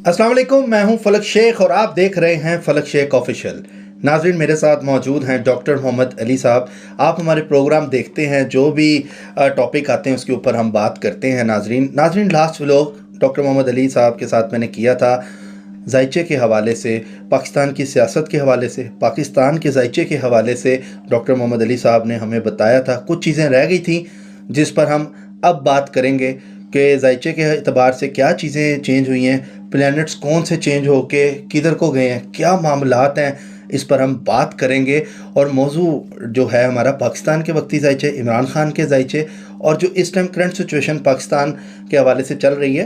अस्सलाम वालेकुम, मैं हूं फलक शेख और आप देख रहे हैं फलक शेख ऑफिशियल। नाजरीन, मेरे साथ मौजूद हैं डॉक्टर मोहम्मद अली साहब। आप हमारे प्रोग्राम देखते हैं, जो भी टॉपिक आते हैं उसके ऊपर हम बात करते हैं। नाजरीन last vlog doctor Mohammad Ali साहब के साथ मैंने किया था जायचे के हवाले से, पाकिस्तान की सियासत के हवाले से, पाकिस्तान के जायचे के हवाले से। डॉक्टर मोहम्मद अली साहब ने हमें बताया था, कुछ चीज़ें रह गई थी जिस पर हम अब बात करेंगे कि जायचे के अतबार से क्या चीज़ें चेंज हुई हैं, प्लैनेट्स कौन से चेंज होके किधर को गए हैं, क्या मामलात हैं, इस पर हम बात करेंगे। और मौजू जो है हमारा पाकिस्तान के वक्ती जायचे, इमरान खान के जायचे, और जो इस टाइम करंट सिचुएशन पाकिस्तान के हवाले से चल रही है।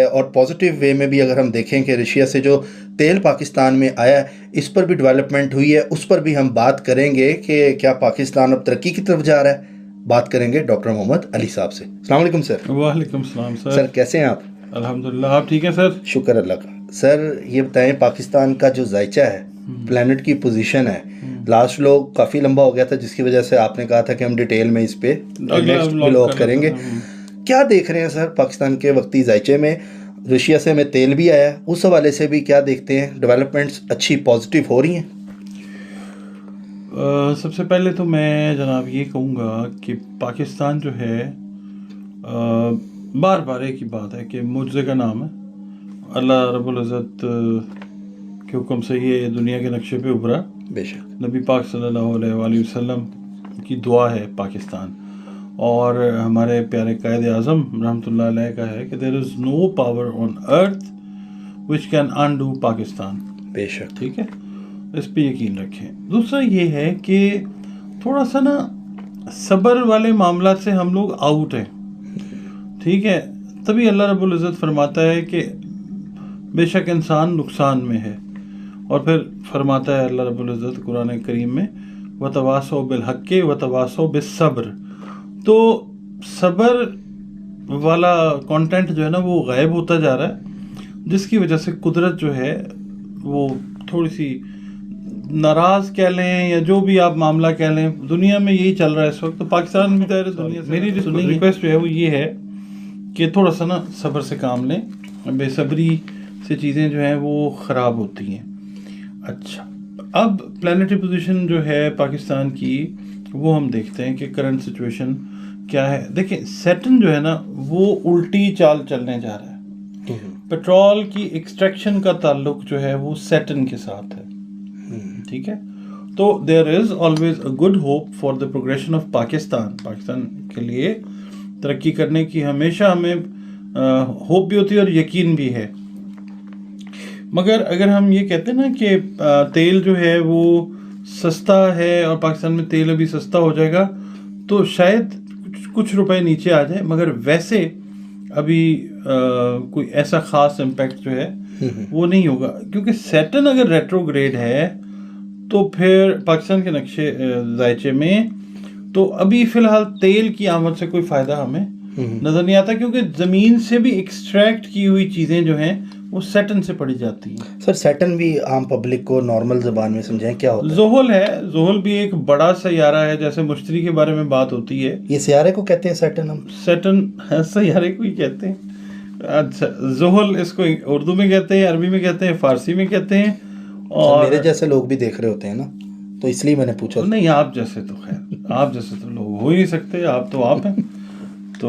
और पॉजिटिव वे में भी अगर हम देखें कि रशिया से जो तेल पाकिस्तान में आया है, इस पर भी डेवलपमेंट हुई है, उस पर भी हम बात करेंगे कि क्या पाकिस्तान अब तरक्की की तरफ जा रहा है। बात करेंगे डॉक्टर मोहम्मद अली साहब से। अस्सलाम वालेकुम सर। वालेकुम सलाम सर। सर कैसे हैं आप? अल्हम्दुलिल्लाह, आप ठीक हैं सर? शुक्र अल्लाह का। सर ये बताएं, पाकिस्तान का जो जायचा है, प्लैनेट की पोजीशन है, लास्ट व्लॉग काफ़ी लंबा हो गया था जिसकी वजह से आपने कहा था कि हम डिटेल में इस पे नेक्स्ट व्लॉग करेंगे। क्या देख रहे हैं सर पाकिस्तान के वक्ती जायचे में? रशिया से हमें तेल भी आया, उस हवाले से भी क्या देखते हैं? डेवलपमेंट्स अच्छी पॉजिटिव हो रही हैं? सबसे पहले तो मैं जनाब ये कहूँगा कि पाकिस्तान जो है, बार बार एक ही बात है कि मुझे का नाम है, अल्लाह रब्बुल इज़्ज़त के हुक्म से ये दुनिया के नक्शे पे उभरा। बेशक नबी पाक सल्लल्लाहु अलैहि वसल्लम की दुआ है पाकिस्तान, और हमारे प्यारे कायद आज़म रहमतुल्लाह अलैह का है कि there is no power on earth which can undo Pakistan. बेशक, ठीक है, इस पे यकीन रखें। दूसरा ये है कि थोड़ा सा ना सब्र वाले मामला से हम लोग आउट हैं, ठीक है। तभी अल्लाह रब्बुल इज़्ज़त फरमाता है कि बेशक इंसान नुकसान में है, और फिर फरमाता है अल्लाह रब्बुल इज़्ज़त कुरान करीम में, वतवासौ बिल हक़्क़ि वतवासौ बिस्सब्र। तो सब्र वाला कंटेंट जो है ना वो गायब होता जा रहा है, जिसकी वजह से कुदरत जो है वो थोड़ी सी नाराज़ कह लें या जो भी आप मामला कह लें, दुनिया में यही चल रहा है इस वक्त। तो पाकिस्तान में दुनिया से मेरी रिक्वेस्ट जो है वो ये है कि थोड़ा सा ना सब्र से काम लें, बेसब्री से चीज़ें जो हैं वो ख़राब होती हैं। अच्छा, अब प्लानिटरी पोजीशन जो है पाकिस्तान की, वो हम देखते हैं कि करंट सिचुएशन क्या है। देखिए, सैटर्न जो है ना वो उल्टी चाल चलने जा रहा है। पेट्रोल की एक्सट्रैक्शन का ताल्लुक जो है वो सैटर्न के साथ है, ठीक है। तो there is always a good hope for the progression of Pakistan के लिए तरक्की करने की हमेशा हमें होप भी होती है और यकीन भी है। मगर अगर हम ये कहते हैं ना कि तेल जो है वो सस्ता है और पाकिस्तान में तेल अभी सस्ता हो जाएगा, तो शायद कुछ रुपए नीचे आ जाए, मगर वैसे अभी कोई ऐसा ख़ास इम्पैक्ट जो है वो नहीं होगा, क्योंकि सैटर्न अगर रेट्रोग्रेड है तो फिर पाकिस्तान के नक्शे जायचे में तो अभी फ़िलहाल तेल की आमद से कोई फ़ायदा हमें नज़र नहीं आता, क्योंकि ज़मीन से भी एक्सट्रैक्ट की हुई चीज़ें जो हैं वो सैटर्न से पड़ी जाती हैं। सर सैटर्न भी आम पब्लिक को नॉर्मल ज़बान में समझाएं क्या होता है? ज़ोहल है, ज़ोहल भी एक बड़ा सैयारा है, जैसे मुश्तरी के बारे में बात होती है। ये सैयारे को कहते हैं सैटर्न? हम सैटर्न सैयारे को ही कहते हैं। अच्छा, ज़ोहल इसको उर्दू में कहते हैं, अरबी में कहते हैं, फ़ारसी में कहते हैं। और मेरे जैसे लोग भी देख रहे होते हैं ना, तो इसलिए मैंने पूछा। नहीं, आप जैसे तो खैर आप जैसे तो लोग हो ही नहीं सकते, आप तो आप हैं। तो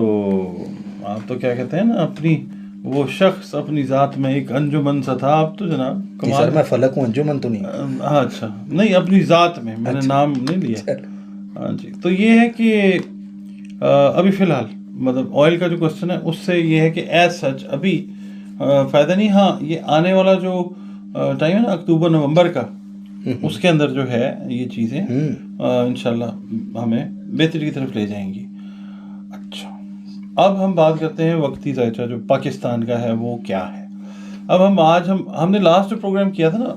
आप तो क्या कहते हैं ना, अपनी वो शख्स अपनी ज़ात में एक अंजुमन सा था। आप तो जनाब कमाल। सर मैं फलक हूँ, अंजुमन तो नहीं। हाँ, अच्छा, नहीं, अपनी ज़ात में, मैंने नाम नहीं लिया। हाँ जी, तो ये है कि अभी फ़िलहाल मतलब ऑयल का जो क्वेश्चन है उससे ये है कि एज सच अभी फ़ायदा नहीं। हाँ, ये आने वाला जो टाइम है ना, अक्टूबर नवंबर का, उसके अंदर जो है ये चीज़ें इंशाल्लाह हमें बेहतरी की तरफ ले जाएंगी। अच्छा, अब हम बात करते हैं वक्ती जायचा जो पाकिस्तान का है वो क्या है। अब हमने लास्ट जो प्रोग्राम किया था ना,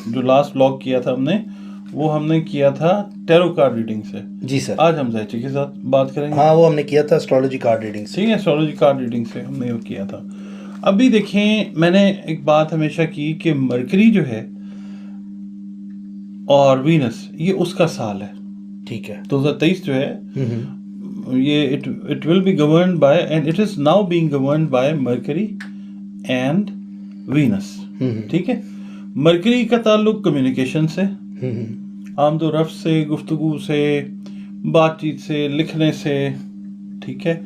जो लास्ट व्लॉग किया था हमने किया था टैरो कार्ड रीडिंग से। जी सर। आज हम जायचे के साथ बात करेंगे। हाँ, वो हमने किया था एस्ट्रोलॉजी कार्ड रीडिंग से। ठीक है, एस्ट्रोलॉजी कार्ड रीडिंग से हमने वो किया था। अभी देखें, मैंने एक बात हमेशा की कि मरकरी जो है और वीनस, ये उसका साल है, ठीक है। 2023 जो है ये it will be governed bye, and it is now being governed bye mercury and Venus, ठीक है। मरकरी का ताल्लुक कम्युनिकेशन से, आमदो रफ्त से, गुफ्तगू से, बातचीत से, लिखने से, ठीक है।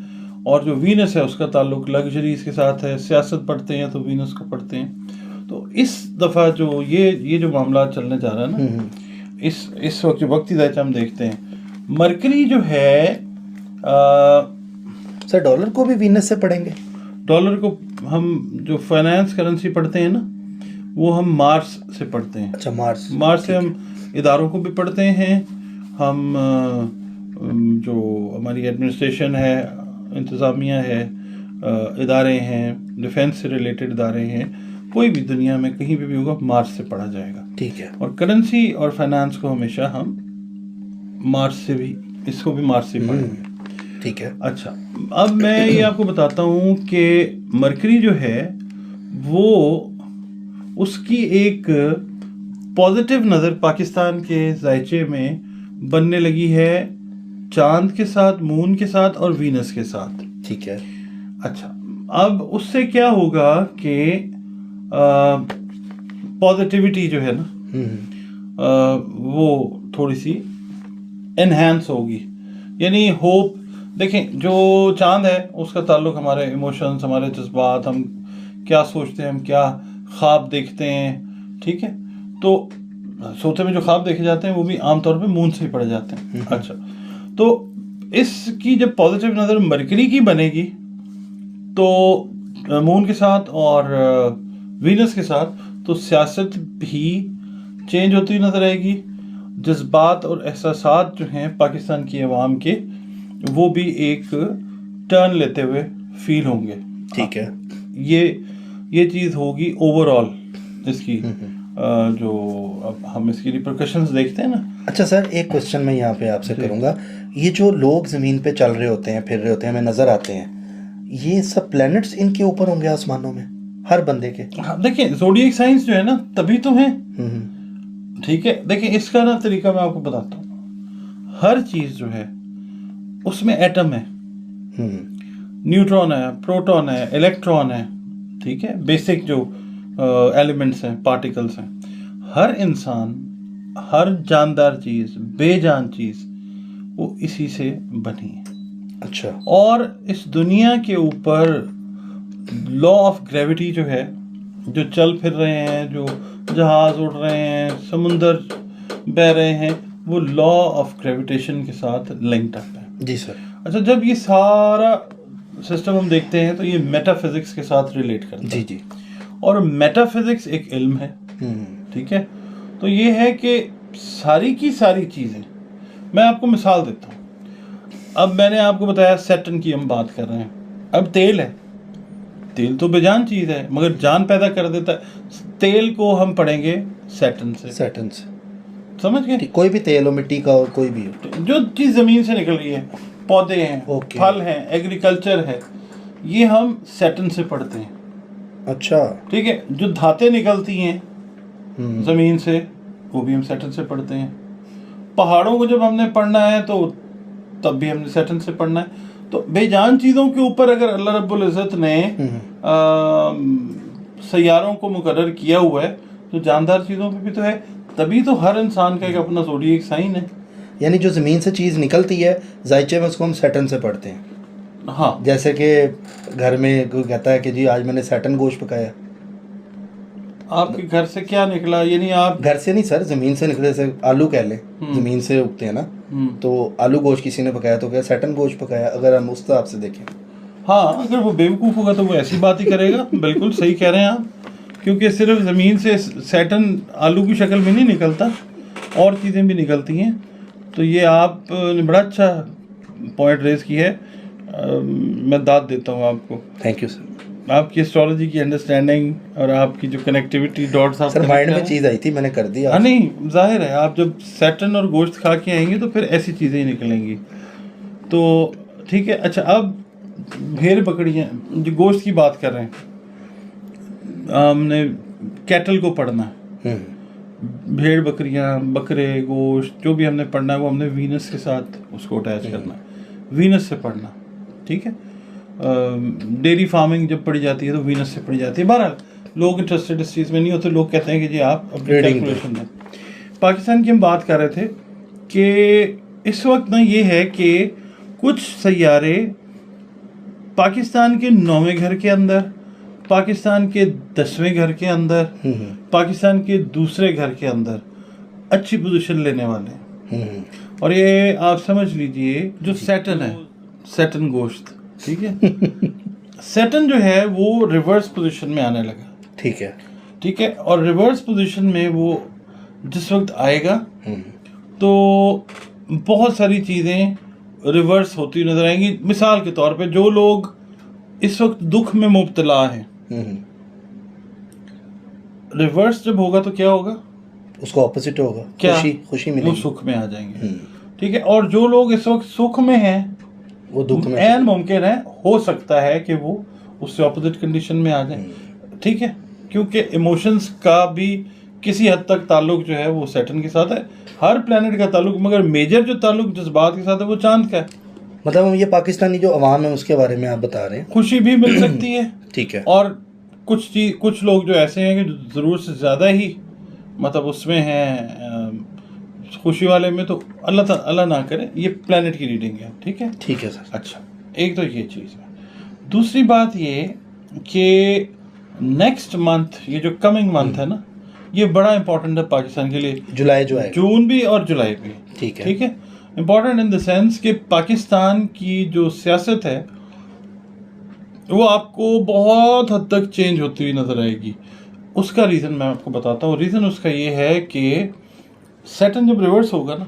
और जो वीनस है उसका ताल्लुक लग्जरीज के साथ है। सियासत पढ़ते हैं तो वीनस को पढ़ते हैं। तो इस दफ़ा जो ये जो मामला चलने जा रहा है ना, इस वक्त जो वक्ती दायचा हम देखते हैं, मरकरी जो है सर डॉलर को भी वीनस से पढ़ेंगे? डॉलर को हम जो फाइनेंस करेंसी पढ़ते हैं ना, वो हम मार्स से पढ़ते हैं। अच्छा, मार्स से हम इदारों को भी पढ़ते हैं। हम जो हमारी एडमिनिस्ट्रेशन है, इंतज़ामिया है, इदारे हैं, डिफेंस से रिलेटेड इदारे हैं, कोई भी दुनिया में कहीं भी होगा मार्स से पढ़ा जाएगा, ठीक है। और करेंसी और फाइनेंस को हमेशा हम मार्स से भी, इसको भी मार्स से पढ़ेंगे, ठीक है। अच्छा, अब मैं ये आपको बताता हूँ कि मरकरी जो है वो उसकी एक पॉजिटिव नज़र पाकिस्तान के जायचे में बनने लगी है चांद के साथ, मून के साथ और वीनस के साथ, ठीक है। अच्छा, अब उससे क्या होगा कि पॉजिटिविटी जो है ना वो थोड़ी सी एनहांस होगी, यानी होप। देखें, जो चांद है उसका ताल्लुक हमारे इमोशंस, हमारे जज्बात, हम क्या सोचते हैं, हम क्या ख्वाब देखते हैं, ठीक है। तो सोते में जो ख्वाब देखे जाते हैं वो भी आमतौर पे मून से ही पढ़े जाते हैं। अच्छा, तो इसकी जब पॉजिटिव नज़र मरकरी की बनेगी तो मून के साथ और वीनस के साथ, तो सियासत भी चेंज होती हुई नज़र आएगी। जज्बात और एहसासात जो हैं पाकिस्तान की आवाम के, वो भी एक टर्न लेते हुए फील होंगे, ठीक है। ये चीज़ होगी ओवरऑल इसकी। जो अब हम इसकी रिपरकशंस देखते हैं ना। अच्छा सर, एक क्वेश्चन मैं यहाँ पे आपसे करूँगा। ये जो लोग ज़मीन पे चल रहे होते हैं, फिर रहे होते हैं, हमें नज़र आते हैं, ये सब प्लैनेट्स इनके ऊपर होंगे आसमानों में हर बंदे के? हाँ, देखिए, ज़ोडिएक साइंस जो है ना तभी तो है, ठीक है। देखिए, इसका ना तरीका मैं आपको बताता हूँ। हर चीज़ जो है उसमें एटम है, न्यूट्रॉन है, प्रोटॉन है, इलेक्ट्रॉन है, ठीक है, बेसिक जो एलिमेंट्स हैं, पार्टिकल्स हैं। हर इंसान, हर जानदार चीज़, बेजान चीज़, वो इसी से बनी है। अच्छा। और इस दुनिया के ऊपर लॉ ऑफ ग्रेविटी जो है, जो चल फिर रहे हैं, जो जहाज उड़ रहे हैं, समुंदर बह रहे हैं, वो लॉ ऑफ ग्रेविटेशन के साथ लिंक्ड अप है। जी सर। अच्छा, जब ये सारा सिस्टम हम देखते हैं तो ये मेटाफिजिक्स के साथ रिलेट करता है। जी जी। और मेटाफिजिक्स एक इल्म है, ठीक है। तो ये है कि सारी की सारी चीज़ें, मैं आपको मिसाल देता हूँ। अब मैंने आपको बताया सैटर्न की हम बात कर रहे हैं। अब तेल है, तेल तो बेजान चीज़ है मगर जान पैदा कर देता है। तेल को हम पढ़ेंगे सैटर्न से। समझ गए? कोई भी तेल हो, मिट्टी का हो, कोई भी हो, जो चीज़ ज़मीन से निकल रही है, पौधे हैं, फल हैं, एग्रीकल्चर है, ये हम सैटर्न से पढ़ते हैं। अच्छा, ठीक है। जो धातें निकलती हैं ज़मीन से, वो भी हम सैटर्न से पढ़ते हैं। पहाड़ों को जब हमने पढ़ना है तो तब भी हमने सैटर्न से पढ़ना है। तो बेजान चीज़ों के ऊपर अगर अल्लाह रब्बुल इज़्ज़त ने सैयारों को मुकर्रर किया हुआ है, तो जानदार चीज़ों पे भी तो है। तभी तो हर इंसान का एक अपना ज़ोडिएक साइन है। यानी जो ज़मीन से चीज़ निकलती है जायचे में, उसको हम सैटर्न से पढ़ते हैं। हाँ, जैसे कि घर में कोई कहता है कि जी आज मैंने सैटर्न गोश्त पकाया। आपके घर से क्या निकला? यानी आप घर से नहीं सर, ज़मीन से निकले। जैसे आलू कह लें, ज़मीन से उगते हैं ना, तो आलू गोश्त किसी ने पकाया तो क्या सैटर्न गोश्त पकाया, अगर हम उस हिसाब से देखें। हाँ, अगर वो बेवकूफ़ होगा तो वो ऐसी बात ही करेगा। बिल्कुल सही कह रहे हैं आप, क्योंकि सिर्फ ज़मीन से सैटर्न आलू की शक्ल में नहीं निकलता, और चीज़ें भी निकलती हैं। तो ये आपने बड़ा अच्छा पॉइंट रेज की है। मैं दाद देता हूँ आपको। Thank you sir. आपकी एस्ट्रोलॉजी की अंडरस्टैंडिंग और आपकी जो कनेक्टिविटी डॉट्स आप सर माइंड में चीज़ आई थी, मैंने कर दिया। हाँ, नहीं, जाहिर है आप जब सैटर्न और गोश्त खा के आएंगे तो फिर ऐसी चीज़ें ही निकलेंगी। तो ठीक है। अच्छा, अब भेड़ बकरियाँ, जो गोश्त की बात कर रहे हैं, हमने कैटल को पढ़ना है। भेड़ बकरियाँ, बकरे, गोश्त, जो भी हमने पढ़ना है वो हमने वीनस के साथ उसको अटैच करना है, वीनस से पढ़ना, ठीक है। डेयरी फार्मिंग जब पढ़ी जाती है तो वीनस से पढ़ी जाती है। बहरहाल लोग इंटरेस्टेड इस चीज़ में नहीं होते, लोग कहते हैं कि जी आप अपनी Reading कैलकुलेशन दें। पाकिस्तान की हम बात कर रहे थे कि इस वक्त ना ये है कि कुछ सैयारे पाकिस्तान के 9वें घर के अंदर, पाकिस्तान के 10वें घर के अंदर, पाकिस्तान के दूसरे घर के अंदर अच्छी पोजीशन लेने वाले हैं। और ये आप समझ लीजिए जो सैटर्न है, सैटर्न गोश्त, ठीक है सैटर्न जो है वो रिवर्स पोजीशन में आने लगा। ठीक है, और रिवर्स पोजीशन में वो जिस वक्त आएगा तो बहुत सारी चीज़ें रिवर्स होती नजर आएंगी। मिसाल के तौर पे जो लोग इस वक्त दुख में मुब्तला हैं, रिवर्स जब होगा तो क्या होगा, उसको ऑपोजिट होगा, क्या खुशी वो सुख में आ जाएंगे। ठीक है, और जो लोग इस वक्त सुख में हैं वो दुख में एन मुमकिन है, हो सकता है कि वो उससे ऑपोजिट कंडीशन में आ जाए। ठीक है, क्योंकि इमोशंस का भी किसी हद तक ताल्लुक जो है वो सैटर्न के साथ है। हर प्लेनेट का ताल्लुक, मगर मेजर जो ताल्लुक जज्बात के साथ है वो चांद का है। मतलब ये पाकिस्तानी जो अवाम है उसके बारे में आप बता रहे हैं। खुशी भी मिल सकती है, ठीक है, और कुछ लोग जो ऐसे हैं कि ज़रूरत से ज़्यादा ही मतलब उसमें हैं खुशी वाले में, तो अल्लाह ना करे, ये प्लेनेट की रीडिंग है। ठीक है सर। अच्छा, एक तो ये चीज़ है। दूसरी बात ये कि नेक्स्ट मंथ, ये जो कमिंग मंथ है ना, ये बड़ा इंपॉर्टेंट है पाकिस्तान के लिए। जुलाई जो है, जून भी और जुलाई भी। ठीक है, इम्पॉर्टेंट इन द सेंस कि पाकिस्तान की जो सियासत है वो आपको बहुत हद तक चेंज होती हुई नजर आएगी। उसका रीज़न मैं आपको बताता हूँ। रीज़न उसका ये है कि सैटर्न जब रिवर्स होगा ना,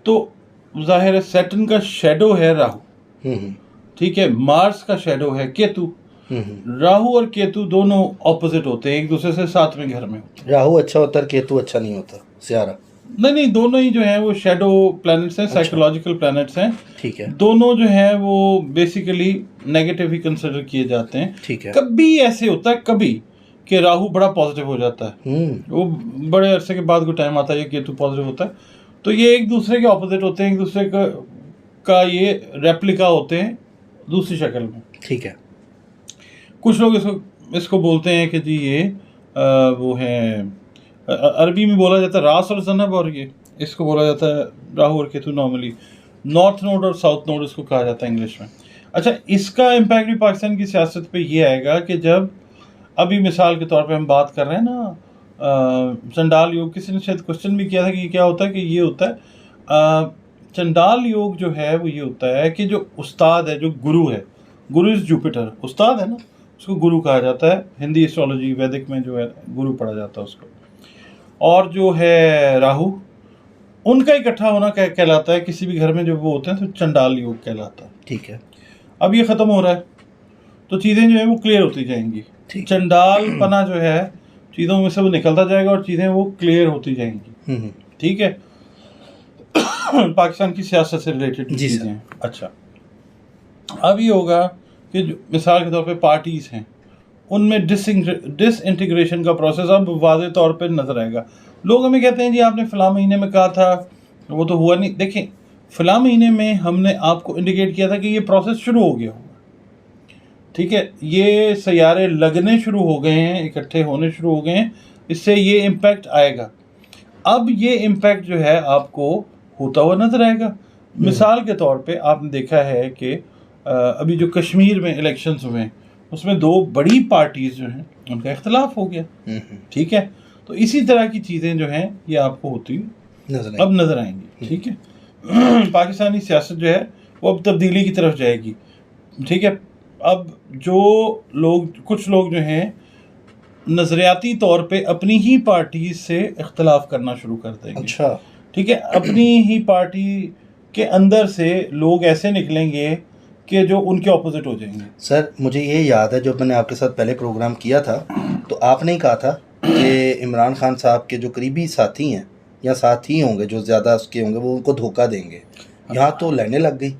तो जाहिर है सैटर्न का शेडो है राहु, ठीक है, मार्स का शेडो है केतु। राहु और केतु दोनों ऑपोजिट होते हैं, एक दूसरे से 7वें घर में। राहु अच्छा होता है, केतु अच्छा नहीं होता, सियारा नहीं, दोनों ही जो है वो शेडो प्लैनेट्स हैं, साइकोलॉजिकल प्लैनेट्स हैं। ठीक है, दोनों जो है वो बेसिकली नेगेटिव ही कंसिडर किए जाते हैं। ठीक है, कभी ऐसे होता है कभी कि राहु बड़ा पॉजिटिव हो जाता है, वो बड़े अरसे के बाद कोई टाइम आता है केतु पॉजिटिव होता है। तो ये एक दूसरे के ऑपोजिट होते हैं, एक दूसरे का ये रेप्लिका होते हैं दूसरी शक्ल में। ठीक है, कुछ लोग इसको बोलते हैं कि जी ये वो है, अरबी में बोला जाता है रास और ज़नब, और ये इसको बोला जाता है राहु और केतु। नॉर्मली नॉर्थ नोड और साउथ नोड इसको कहा जाता है इंग्लिश में। अच्छा, इसका इम्पैक्ट भी पाकिस्तान की सियासत पे ये आएगा कि जब अभी मिसाल के तौर पे हम बात कर रहे हैं ना चंडाल योग, किसी ने शायद क्वेश्चन भी किया था कि क्या होता है, कि ये होता है चंडाल योग जो है वो ये होता है कि जो उस्ताद है, जो गुरु है, गुरु इज जुपिटर, उस्ताद है ना, उसको गुरु कहा जाता है। हिंदी एस्ट्रोलॉजी वैदिक में जो है गुरु पढ़ा जाता है उसको। और जो है राहु, उनका इकट्ठा होना कहलाता है किसी भी घर में जो वो होते हैं, तो चंडाल योग कहलाता है। ठीक है, अब ये ख़त्म हो रहा है तो चीज़ें जो है वो क्लियर होती जाएंगी। चंडाल पना जो है चीज़ों में से वो निकलता जाएगा और चीज़ें वो क्लियर होती जाएंगी। ठीक है, पाकिस्तान की सियासत से रिलेटेड चीज़ें। अच्छा, अब ये होगा कि मिसाल के तौर पे पार्टीज़ हैं, उनमें डिसइंटीग्रेशन का प्रोसेस अब वाज़े तौर पे नज़र आएगा। लोग हमें कहते हैं जी आपने फ़लाँ महीने में कहा था, वो तो हुआ नहीं। देखें, फ़लाँ महीने में हमने आपको इंडिकेट किया था कि ये प्रोसेस शुरू हो गया होगा। ठीक है, ये सैयारे लगने शुरू हो गए हैं, इकट्ठे होने शुरू हो गए हैं, इससे ये इम्पैक्ट आएगा। अब ये इम्पैक्ट जो है आपको होता हुआ नजर आएगा। मिसाल के तौर पे आपने देखा है कि अभी जो कश्मीर में इलेक्शंस हुए हैं उसमें 2 बड़ी पार्टीज जो हैं उनका इख्तलाफ हो गया। ठीक है, तो इसी तरह की चीज़ें जो हैं ये आपको होती हुई अब नजर आएंगी। ठीक है, पाकिस्तानी सियासत जो है वो अब तब्दीली की तरफ जाएगी। ठीक है, अब कुछ लोग जो हैं नज़रियाती तौर पे अपनी ही पार्टी से इख्तलाफ करना शुरू कर देंगे। अच्छा, ठीक है, अपनी ही पार्टी के अंदर से लोग ऐसे निकलेंगे कि जो उनके ऑपोजिट हो जाएंगे। सर मुझे ये याद है जब मैंने आपके साथ पहले प्रोग्राम किया था तो आपने ही कहा था कि इमरान खान साहब के जो करीबी साथी हैं या साथी होंगे जो ज़्यादा उसके होंगे वो उनको धोखा देंगे। यहाँ तो लाइनें लग गई।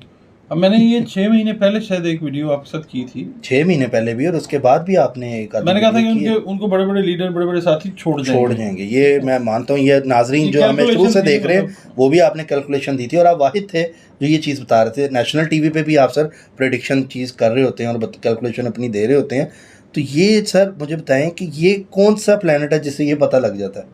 अब मैंने ये 6 महीने पहले शायद एक वीडियो आपके साथ की थी, 6 महीने पहले भी, और उसके बाद भी आपने मैंने कहा था कि उनको बड़े बड़े लीडर, बड़े बड़े साथी छोड़ जाएंगे। ये मैं मानता हूँ, ये नाजरीन जो हमें शुरू से देख रहे हैं वो भी आपने कैलकुलेशन दी थी, और आप वाहिद थे जो ये चीज़ बता रहे थे। नेशनल टीवी पे भी आप सर प्रेडिक्शन चीज़ कर रहे होते हैं और कैलकुलेशन अपनी दे रहे होते हैं। तो ये सर मुझे बताएं कि ये कौन सा प्लेनेट है जिससे ये पता लग जाता है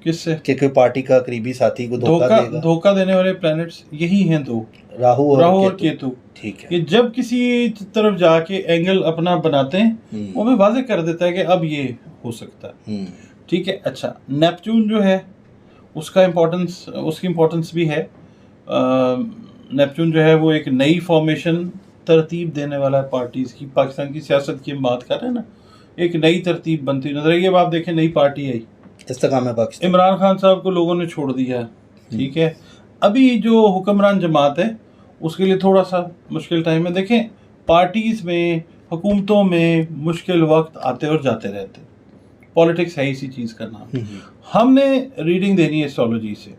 किससे? कि कोई पार्टी का करीबी साथी को धोखा देगा? धोखा देने वाले प्लैनेट्स यही हैं दो, राहु और केतु। ठीक है। कि जब किसी तरफ जाके एंगल अपना बनाते हैं वो हमें वाज़ेह कर देता है कि अब ये हो सकता है। ठीक है। अच्छा, नेपच्यून जो है उसकी इम्पोर्टेंस भी है। नेपच्यून जो है वो एक नई फॉर्मेशन तरतीब देने वाला है पार्टीज़ की। पाकिस्तान की सियासत की हम बात कर रहे हैं ना, एक नई तरतीब बनती नजर आई। अब आप देखें, नई पार्टी आई, इस्तेकाम है पाकिस्तान। इमरान खान साहब को लोगों ने छोड़ दिया। ठीक है। अभी जो हुक्मरान जमात है उसके लिए थोड़ा सा मुश्किल टाइम है। देखें, पार्टीज़ में, हुकूमतों में मुश्किल वक्त आते और जाते रहते। पॉलिटिक्स है इसी चीज़ का नाम। हमने रीडिंग देनी है एस्ट्रोलॉजी से,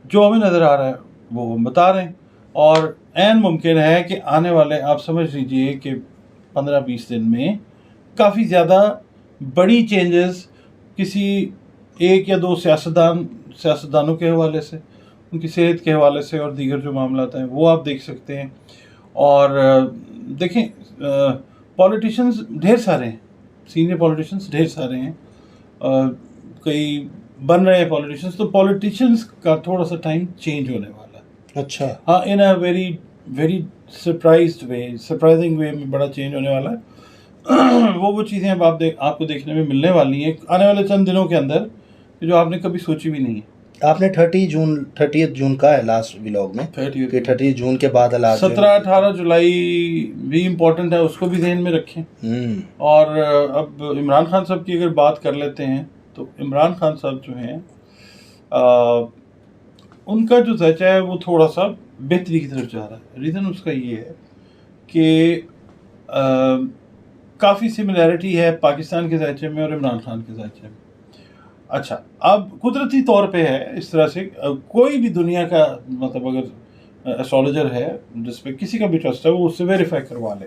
जो हमें नज़र आ रहा है वो हम बता रहे हैं। और ऐन मुमकिन है कि आने वाले, आप समझ लीजिए कि 15-20 दिन में काफ़ी ज़्यादा बड़ी चेंजेस किसी एक या दो सियासतदानों के हवाले से, उनकी सेहत के हवाले से और दीगर जो मामलात हैं वो आप देख सकते हैं। और देखें, पॉलिटिशियंस ढेर सारे हैं, सीनियर पॉलिटिशियंस ढेर सारे हैं, कई बन रहे हैं पॉलिटिशियंस। तो पॉलिटिशियंस का थोड़ा सा टाइम चेंज होने वाला है। अच्छा। हाँ, इन अ वेरी सरप्राइजिंग वे में बड़ा चेंज होने वाला है। वो चीज़ें अब आपको देखने में मिलने वाली हैं आने वाले चंद दिनों के अंदर, जो आपने कभी सोची भी नहीं है। आपने 30 जून का है लास्ट व्लॉग में कि 30 जून के बाद 17-18 जुलाई भी इम्पोर्टेंट है, उसको भी ध्यान में रखें। और अब इमरान खान साहब की अगर बात कर लेते हैं तो इमरान खान साहब जो हैं, उनका जो ज़ायचा है वो थोड़ा सा बेहतरी की तरफ जा रहा है। रीज़न उसका ये है कि काफ़ी सिमिलैरिटी है पाकिस्तान के ज़ायचे में और इमरान खान के ज़ायचे में। अच्छा, अब कुदरती तौर पे है इस तरह से, कोई भी दुनिया का मतलब अगर एस्ट्रोलॉजर है जिस पे किसी का भी ट्रस्ट है वो उससे वेरीफाई करवा ले।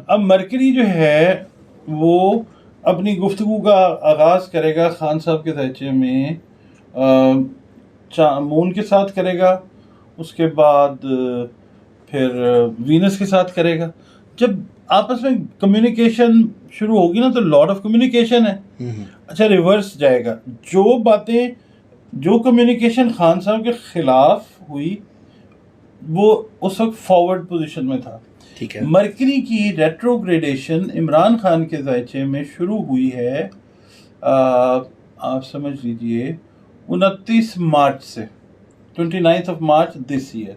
अब मरकरी जो है वो अपनी गुफ्तगू का आगाज़ करेगा खान साहब के ज़ायचे में मून के साथ करेगा, उसके बाद फिर वीनस के साथ करेगा। जब आपस में कम्युनिकेशन शुरू होगी ना तो लॉट ऑफ कम्युनिकेशन है। अच्छा, रिवर्स जाएगा, जो कम्युनिकेशन खान साहब के खिलाफ हुई वो उस वक्त फॉरवर्ड पोजीशन में था। ठीक है। मरकरी की रेट्रोग्रेडेशन इमरान खान के ज़ायचे में शुरू हुई है, आप समझ लीजिए 29 मार्च से 29 मार्च दिस ईयर।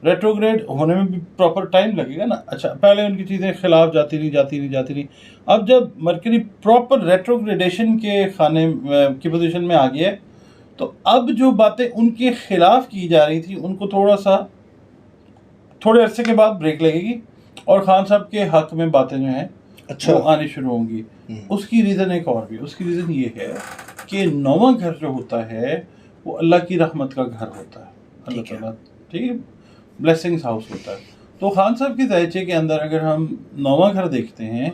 रेट्रोग्रेड होने में भी प्रॉपर टाइम लगेगा ना। अच्छा, पहले उनकी चीज़ें खिलाफ जाती रही। अब जब मरकरी प्रॉपर रेट्रोग्रेडेशन के खाने की पोजीशन में आ गया है तो अब जो बातें उनके खिलाफ की जा रही थी उनको थोड़े अरसे के बाद ब्रेक लगेगी और खान साहब के हक में बातें जो हैं वो आनी शुरू होंगी। उसकी रीज़न एक और भी, उसकी रीज़न ये है कि 9वां घर जो होता है वो अल्लाह की रहमत का घर होता है, अल्लाह ताला, ठीक है, ब्लेसिंग्स हाउस होता है। तो खान साहब के ज़ायचे के अंदर अगर हम 9वां घर देखते हैं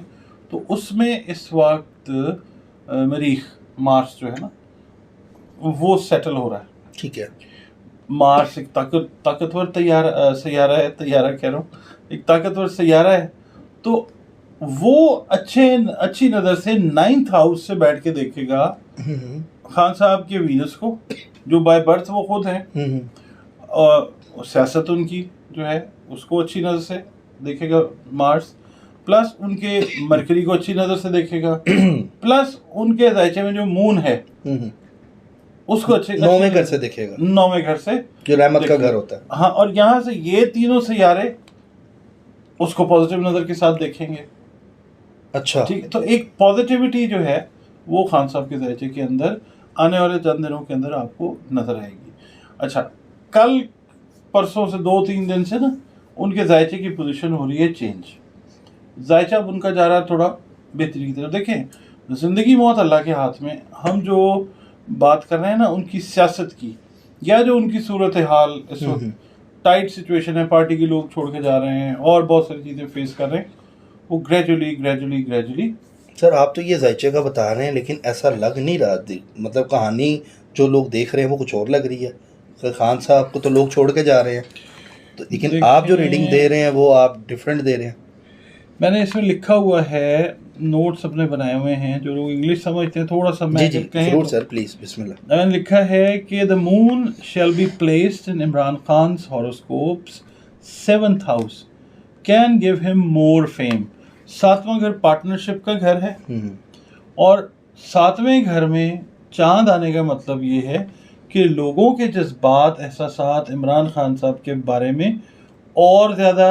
तो उसमें इस वक्त मरीख, मार्स जो है ना वो सेटल हो रहा है। ठीक है। मार्स एक ताकतवर सैयारा है, एक ताकतवर सैयारा है। तो वो अच्छी नज़र से 9th हाउस से बैठ के देखेगा खान साहब के वीनस को, जो बाय बर्थ वो खुद हैं, और सियासत उनकी जो है उसको अच्छी नज़र से देखेगा मार्स, प्लस उनके मरकरी को अच्छी नज़र से देखेगा, प्लस उनके ज़ायचे में जो मून है उसको अच्छे 9वें घर से देखेगा, 9वें घर से जो रहमत का घर होता है। हाँ, और यहाँ से ये तीनों सैयारे उसको पॉजिटिव नज़र के साथ देखेंगे। अच्छा, ठीक, तो एक पॉजिटिविटी जो है वो खान साहब के ज़ायचे के अंदर आने वाले चंद दिनों के अंदर आपको नज़र आएगी। अच्छा, कल परसों से 2-3 दिन से ना उनके ज़ायचे की पोजीशन हो रही है चेंज। ज़ायचा अब उनका जा रहा है थोड़ा बेहतरी की तरफ। देखें, ज़िंदगी मौत अल्लाह के हाथ में। हम जो बात कर रहे हैं ना उनकी सियासत की, या जो उनकी सूरत हाल इस वक्त टाइट सिचुएशन है, पार्टी के लोग छोड़ के जा रहे हैं और बहुत सारी चीज़ें फेस कर रहे हैं, वो ग्रेजुअली। सर, आप तो ये ज़ायचे का बता रहे हैं लेकिन ऐसा लग नहीं रहा, मतलब कहानी जो लोग देख रहे हैं वो कुछ और लग रही है। खान साहब को तो लोग छोड़ के जा रहे हैं, तो लेकिन आप जो रीडिंग दे रहे हैं वो आप डिफरेंट दे रहे हैं। मैंने इसमें लिखा हुआ है, नोट्स अपने बनाए हुए हैं, जो लोग इंग्लिश समझते हैं थोड़ा सा मैं कहें जरूर सर, प्लीज बिस्मिल्लाह। मैंने लिखा है कि the moon shall be placed in Imran Khan's horoscope's 7th house can give him more fame. 7वां घर पार्टनरशिप का घर है और 7वें घर में चांद आने का मतलब ये है कि लोगों के जज्बात एहसासात इमरान खान साहब के बारे में और ज़्यादा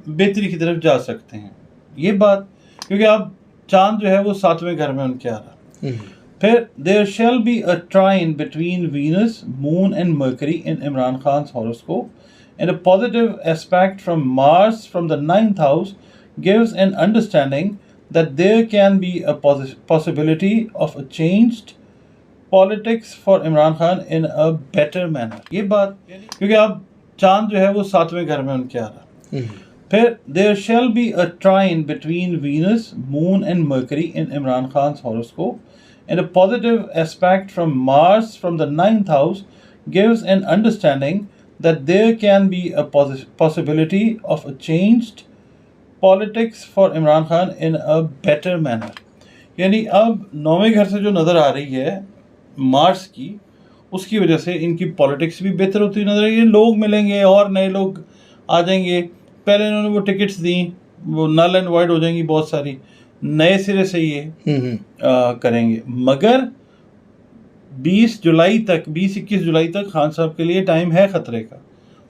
बेहतरी की तरफ जा सकते हैं। ये बात क्योंकि अब चांद जो है वो 7वें घर में उनके आ रहा है। फिर there shall be a trine between Venus moon and Mercury in Imran Khan's horoscope and a positive aspect from Mars from the 9th house gives an understanding that there can be a possibility of a changed politics for Imran Khan in a better manner। ये बात क्योंकि अब चांद जो है वो 7वें घर में उनके आ रहा है। फिर there shall be a trine between Venus, Moon and Mercury in Imran Khan's horoscope and a positive aspect from Mars from the 9th house gives an understanding that there can be a possibility of a changed politics for Imran Khan in a better manner. यानी अब 9वें घर से जो नज़र आ रही है Mars की, उसकी वजह से इनकी पॉलिटिक्स भी बेहतर होती नजर आ रही है। लोग मिलेंगे और नए लोग आ जाएंगे। पहले इन्होंने वो टिकट्स दी, वो नल एंड वाइड हो जाएंगी बहुत सारी, नए सिरे से ये करेंगे। मगर 20-21 जुलाई तक खान साहब के लिए टाइम है ख़तरे का।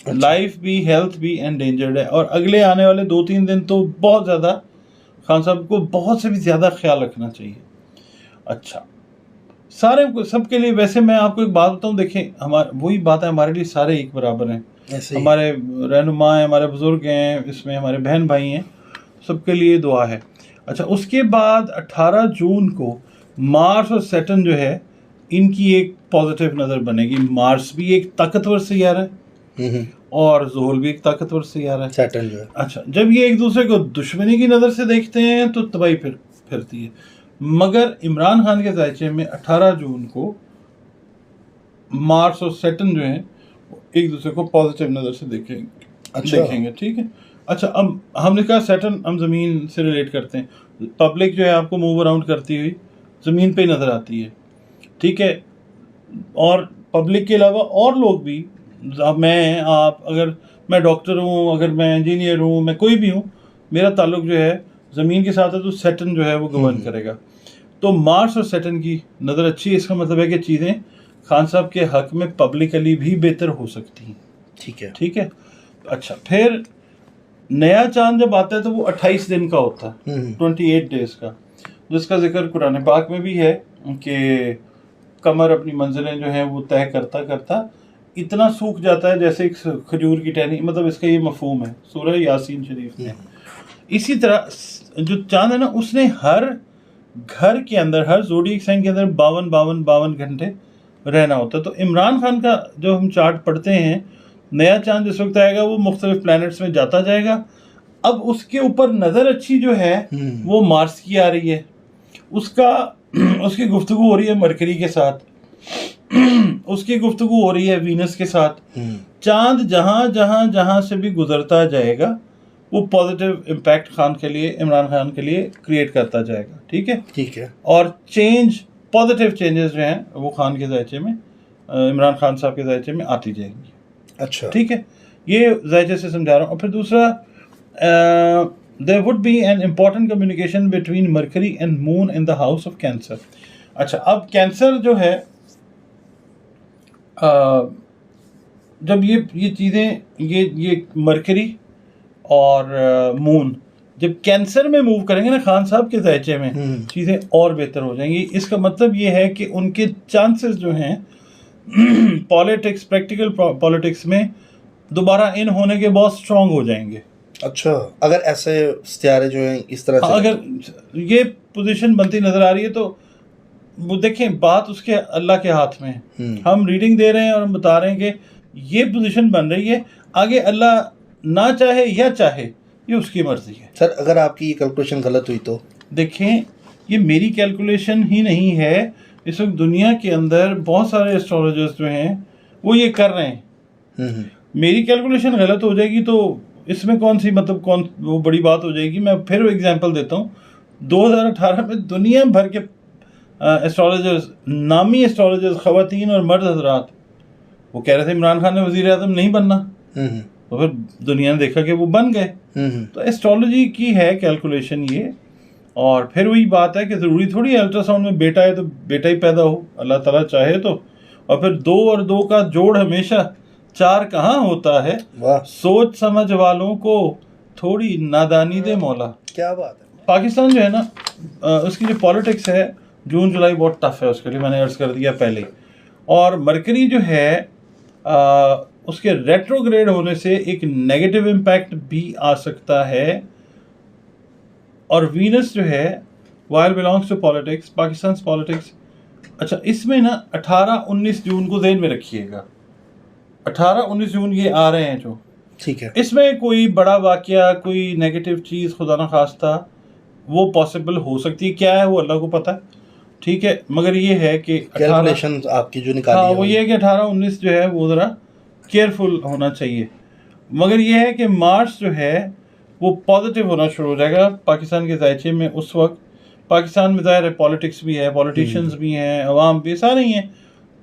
लाइफ भी, हेल्थ भी एंडेंजर्ड है और अगले आने वाले 2-3 दिन तो बहुत ज़्यादा खान साहब को बहुत से भी ज़्यादा ख्याल रखना चाहिए। अच्छा, सारे सबके लिए वैसे मैं आपको एक बात बताऊं, देखें हमारे वही बात है, हमारे लिए सारे एक बराबर हैं। हमारे रहनुमा हैं, हमारे बुजुर्ग हैं, इसमें हमारे बहन भाई हैं, सबके लिए दुआ है। अच्छा, उसके बाद 18 जून को मार्स और सैटर्न जो है इनकी एक पॉजिटिव नज़र बनेगी। मार्स भी एक ताकतवर सैयारा है और ज़ोहल भी एक ताकतवर सैयारा है, सैटर्न जो है। अच्छा, जब ये एक दूसरे को दुश्मनी की नज़र से देखते हैं तो तबाही फिरती है। मगर इमरान खान के ज़ायचे में 18 जून को मार्स और सैटर्न जो है एक दूसरे को पॉजिटिव नज़र से देखेंगे। अच्छा, देखेंगे, ठीक है। अच्छा, अब हमने कहा सैटर्न हम ज़मीन से रिलेट करते हैं। पब्लिक जो है आपको मूव अराउंड करती हुई ज़मीन पे नज़र आती है, ठीक है। और पब्लिक के अलावा और लोग भी, मैं आप, अगर मैं डॉक्टर हूँ, अगर मैं इंजीनियर हूँ, मैं कोई भी हूँ, मेरा ताल्लुक जो है ज़मीन के साथ है, तो सैटर्न जो है वो गवर्न करेगा। तो मार्स और सैटर्न की नज़र अच्छी है, इसका मतलब है कि चीज़ें खान साहब के हक में पब्लिकली भी बेहतर हो सकती हैं। ठीक है, ठीक है। अच्छा, फिर नया चांद जब आता है तो वो 28 दिन का होता है, 28 डेज का, जिसका जिक्र कुरान पाक में भी है कि कमर अपनी मंजिलें जो हैं वो तय करता करता इतना सूख जाता है जैसे एक खजूर की टहनी, मतलब इसका ये मफहूम है सूरह यासीन शरीफ में। इसी तरह जो चांद है ना, उसने हर घर के अंदर, हर ज़ोडिएक साइन के अंदर 52 घंटे रहना होता है। तो इमरान खान का जो हम चार्ट पढ़ते हैं, नया चांद जिस वक्त आएगा वो मुख्तलिफ प्लैनेट्स में जाता जाएगा। अब उसके ऊपर नज़र अच्छी जो है वो मार्स की आ रही है, उसकी गुफ्तगू हो रही है मरकरी के साथ, उसकी गुफ्तगू हो रही है वीनस के साथ। चांद जहां से भी गुजरता जाएगा वो पॉजिटिव इम्पैक्ट खान के लिए, इमरान खान के लिए क्रिएट करता जाएगा। ठीक है, ठीक है। और पॉजिटिव चेंजेस जो हैं वो खान के ज़ायचे में, इमरान खान साहब के ज़ायचे में आती जाएंगी। अच्छा, ठीक है, ये ज़ायचे से समझा रहा हूँ। और फिर दूसरा, there would be an important communication between Mercury and moon in the house of Cancer. अच्छा, अब कैंसर जो है, जब ये चीज़ें, ये मरकरी और मून जब कैंसर में मूव करेंगे ना खान साहब के ज़ायचे में, चीज़ें और बेहतर हो जाएंगी। इसका मतलब ये है कि उनके चांसेस जो हैं पॉलिटिक्स, प्रैक्टिकल पॉलिटिक्स में दोबारा इन होने के बहुत स्ट्रांग हो जाएंगे। अच्छा, अगर ऐसे सितारे जो हैं इस तरह से, अगर ये पोजीशन बनती नज़र आ रही है, तो वो देखें, बात उसके अल्लाह के हाथ में है। हम रीडिंग दे रहे हैं और हम बता रहे हैं कि ये पोजीशन बन रही है, आगे अल्लाह ना चाहे या चाहे, ये उसकी मर्जी है। सर, अगर आपकी ये कैलकुलेशन गलत हुई तो? देखें, ये मेरी कैलकुलेशन ही नहीं है, इस वक्त दुनिया के अंदर बहुत सारे एस्ट्रोलॉजर्स जो हैं वो ये कर रहे हैं। मेरी कैलकुलेशन गलत हो जाएगी तो इसमें कौन सी मतलब कौन वो बड़ी बात हो जाएगी। मैं फिर एग्जांपल देता हूँ, 2018 में दुनिया भर के एस्ट्रोलॉजर्स, नामी एस्ट्रोलॉजर्स, ख़वातीन और मर्द हजरात, वो कह रहे थे इमरान खान ने वज़ीर आज़म नहीं बनना, तो फिर दुनिया ने देखा कि वो बन गए। तो एस्ट्रोलॉजी की है कैलकुलेशन ये। और फिर वही बात है कि ज़रूरी थोड़ी है अल्ट्रासाउंड में बेटा है तो बेटा ही पैदा हो, अल्लाह ताला चाहे तो। और फिर 2 और 2 का जोड़ हमेशा 4 कहाँ होता है। सोच समझ वालों को थोड़ी नादानी दे मौला। क्या बात है। पाकिस्तान जो है ना, उसकी जो पॉलिटिक्स है, जून जुलाई बहुत टफ है उसके लिए, मैंने अर्ज कर दिया पहले। और मरकरी जो है उसके रेट्रोग्रेड होने से एक नेगेटिव इम्पैक्ट भी आ सकता है। और वीनस जो है while belongs to politics, Pakistan politics. अच्छा, इसमें ना 18-19 जून को ज़हन में रखिएगा, 18-19 जून ये आ रहे हैं जो, ठीक है। इसमें कोई बड़ा वाकया, कोई नेगेटिव चीज़ खुदा न खास्ता वो पॉसिबल हो सकती है। क्या है वो अल्लाह को पता है, ठीक है। मगर ये है कि कैलकुलेशन आपकी जो निकाली हाँ, वो ये है कि 18-19 जो है वो ज़रा केयरफुल होना चाहिए। मगर ये है कि मार्च जो है वो पॉजिटिव होना शुरू हो जाएगा पाकिस्तान के जायचे में। उस वक्त पाकिस्तान में ज़ाहिर है पॉलिटिक्स भी है, पॉलिटिशियंस भी हैं, अवाम भी, सारे ही हैं।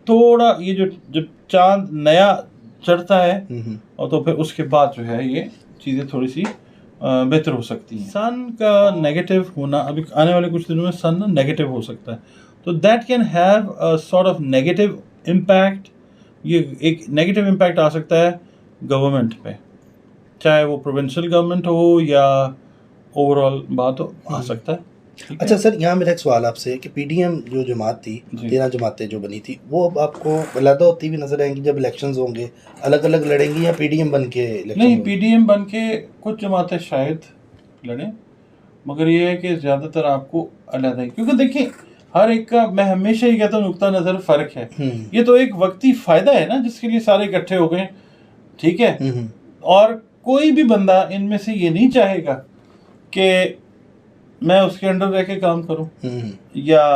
थोड़ा ये जो जब चांद नया चढ़ता है और तो फिर उसके बाद जो है ये चीज़ें थोड़ी सी बेहतर हो सकती हैं। सन का नेगेटिव होना, अभी आने वाले कुछ दिनों में सन नेगेटिव हो सकता है, तो that can have a sort of negative impact. ये एक नेगेटिव इम्पैक्ट आ सकता है गवर्नमेंट पे, चाहे वो प्रोविंशियल गवर्नमेंट हो या ओवरऑल बात हो, आ सकता है। अच्छा सर, यहाँ मेरा एक सवाल आपसे कि पीडीएम जो जमात थी, 13 जमातें जो बनी थी, वो अब आपको अलहदा होती हुई नजर आएंगी जब इलेक्शंस होंगे? अलग अलग लड़ेंगी या पीडीएम बन के इलेक्शन? नहीं, पीडीएम बन के कुछ जमातें शायद लड़ें, मगर ये है कि ज़्यादातर आपको अलहदा ही, क्योंकि देखिए हर एक का, मैं हमेशा ही कहता हूँ, नुक्ता नज़र फ़र्क है। ये तो एक वक्ती फ़ायदा है ना जिसके लिए सारे इकट्ठे हो गए, ठीक है। और कोई भी बंदा इनमें से ये नहीं चाहेगा कि मैं उसके अंडर रह के काम करूं या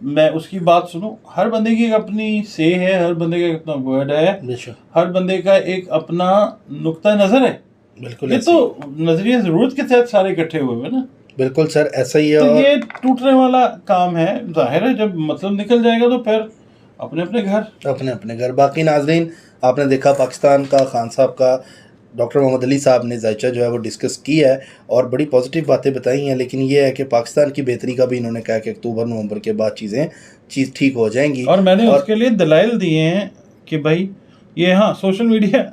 मैं उसकी बात सुनूं। हर बंदे की एक अपनी से है, हर बंदे का एक अपना वर्ड है, हर बंदे का एक अपना नुक्ता नज़र है। बिल्कुल, ये तो नजरिया ज़रूरत के तहत सारे इकट्ठे हुए हैं ना। बिल्कुल सर, ऐसा ही है। तो ये टूटने वाला काम है, जाहिर है जब मतलब निकल जाएगा तो फिर अपने अपने घर। बाकी नाजरीन, आपने देखा पाकिस्तान का खान साहब का, डॉक्टर मोहम्मद अली साहब ने जायचा जो है वो डिस्कस की है और बड़ी पॉजिटिव बातें बताई हैं। लेकिन ये है कि पाकिस्तान की बेहतरी का भी इन्होंने कहा कि अक्टूबर नवंबर के बाद चीज़ ठीक हो जाएंगी। और मैंने उसके लिए दलाइल दिए हैं कि भाई ये, हाँ, सोशल मीडिया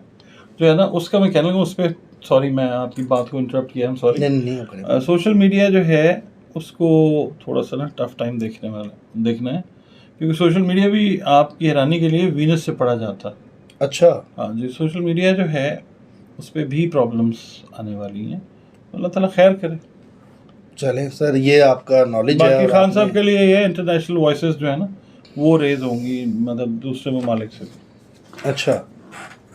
जो है ना उसका मैं कहने लगा उस पर, सॉरी मैं आपकी बात को इंटरप्ट किया, सॉरी। नहीं, सोशल मीडिया जो है उसको थोड़ा सा ना टफ टाइम देखना है, क्योंकि सोशल मीडिया भी आपकी हैरानी के लिए वीनस से पढ़ा जाता। अच्छा, हाँ जी, सोशल मीडिया जो है उस पर भी प्रॉब्लम्स आने वाली हैं, अल्लाह ताला खैर करे। चलें सर, ये आपका नॉलेज है। बाकी खान साहब के लिए ये इंटरनेशनल वॉइसेस जो है ना वो रेज होंगी, मतलब दूसरे ममालिक से। अच्छा,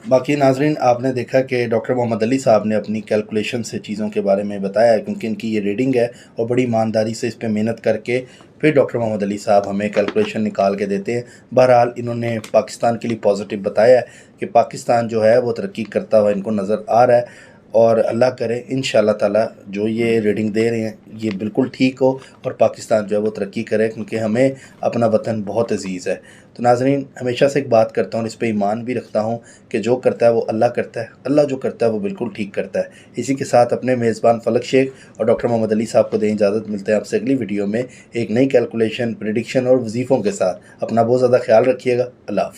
बाकी नाजरीन, आपने देखा कि डॉक्टर मोहम्मद अली साहब ने अपनी कैलकुलेशन से चीज़ों के बारे में बताया, क्योंकि इनकी ये रीडिंग है और बड़ी ईमानदारी से इस पर मेहनत करके फिर डॉक्टर मोहम्मद अली साहब हमें कैलकुलेशन निकाल के देते हैं। बहरहाल इन्होंने पाकिस्तान के लिए पॉजिटिव बताया है कि पाकिस्तान जो है वो तरक्की करता हुआ इनको नज़र आ रहा है। और अल्लाह करे इंशाअल्लाह ताला जो ये रीडिंग दे रहे हैं ये बिल्कुल ठीक हो और पाकिस्तान जो है वो तरक्की करे, क्योंकि हमें अपना वतन बहुत अजीज़ है। तो नाज़रीन, हमेशा से एक बात करता हूँ, इस पे ईमान भी रखता हूँ कि जो करता है वो अल्लाह करता है, अल्लाह जो करता है वो बिल्कुल ठीक करता है। इसी के साथ अपने मेज़बान फलक शेख और डॉक्टर मोहम्मद अली साहब को दें इजाज़त। मिलते हैं आपसे अगली वीडियो में एक नई कैलकुलेशन, प्रेडिक्शन और वजीफ़ों के साथ। अपना बहुत ज़्यादा ख्याल रखिएगा। अल्लाह हाफ़िज़।